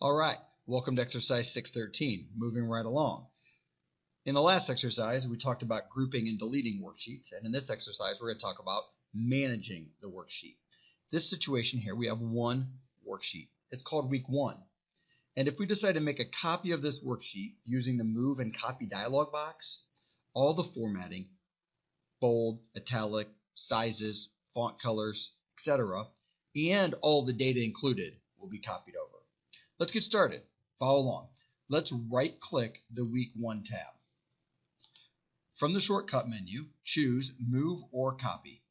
All right, welcome to exercise 613, moving right along. In the last exercise, we talked about grouping and deleting worksheets, and in this exercise, we're going to talk about managing the worksheet. This situation here, we have one worksheet. It's called week 1. And if we decide to make a copy of this worksheet using the move and copy dialog box, all the formatting, bold, italic, sizes, font colors, etc., and all the data included will be copied over. Let's get started. Follow along. Let's right-click the Week 1 tab. From the shortcut menu, choose Move or Copy.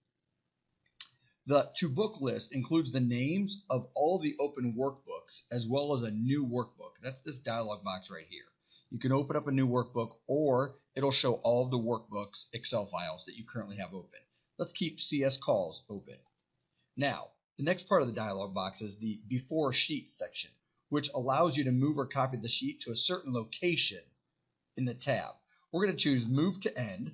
The To Book list includes the names of all the open workbooks as well as a new workbook. That's this dialog box right here. You can open up a new workbook or it'll show all of the workbooks Excel files that you currently have open. Let's keep CS Calls open. Now, the next part of the dialog box is the Before Sheets section, which allows you to move or copy the sheet to a certain location in the tab. We're going to choose Move to End,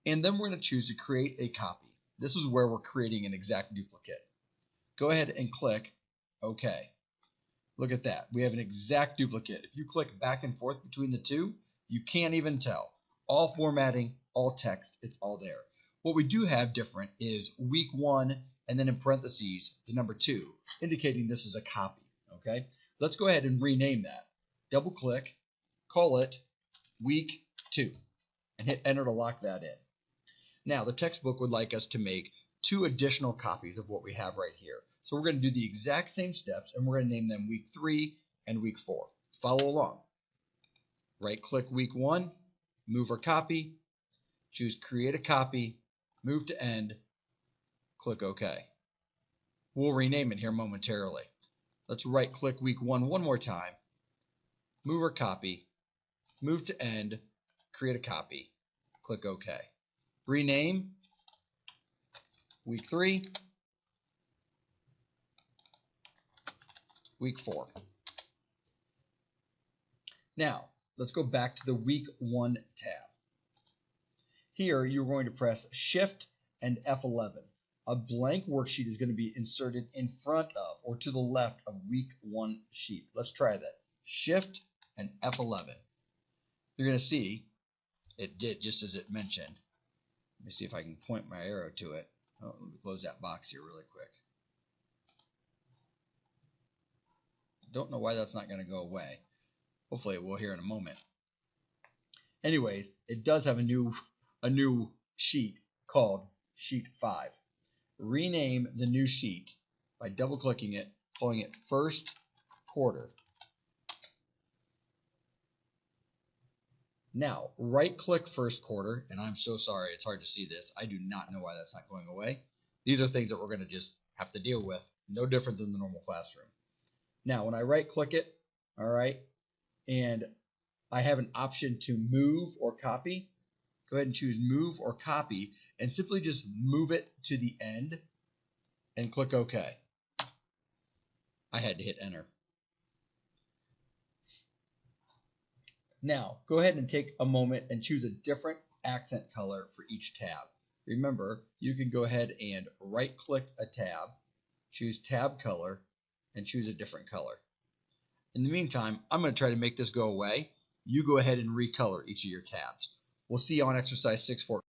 and then we're going to choose to create a copy. This is where we're creating an exact duplicate. Go ahead and click OK. Look at that. We have an exact duplicate. If you click back and forth between the two, you can't even tell. All formatting, all text, it's all there. What we do have different is week 1 and then in parentheses the number 2, indicating this is a copy. Okay? Let's go ahead and rename that. Double click, call it week 2, and hit enter to lock that in. Now, the textbook would like us to make 2 additional copies of what we have right here. So we're going to do the exact same steps, and we're going to name them week 3 and week 4. Follow along. Right-click week 1, move or copy, choose create a copy, move to end, click OK. We'll rename it here momentarily. Let's right-click week 1 one more time, move or copy, move to end, create a copy, click OK. Rename week 3, week 4. Now, let's go back to the week 1 tab. Here, you're going to press Shift and F11. A blank worksheet is going to be inserted in front of or to the left of week 1 sheet. Let's try that. Shift and F11. You're going to see it did just as it mentioned. Let me see if I can point my arrow to it. Oh, let me close that box here really quick. Don't know why that's not going to go away. Hopefully it will here in a moment. Anyways, it does have a new sheet called Sheet 5. Rename the new sheet by double-clicking it, calling it First Quarter. Now, right-click First Quarter, and I'm so sorry, it's hard to see this. I do not know why that's not going away. These are things that we're going to just have to deal with, no different than the normal classroom. Now, when I right-click it, all right, and I have an option to move or copy, go ahead and choose Move or Copy, and simply just move it to the end and click OK. I had to hit Enter. Now, go ahead and take a moment and choose a different accent color for each tab. Remember, you can go ahead and right-click a tab, choose Tab Color, and choose a different color. In the meantime, I'm going to try to make this go away. You go ahead and recolor each of your tabs. We'll see you on exercise 614.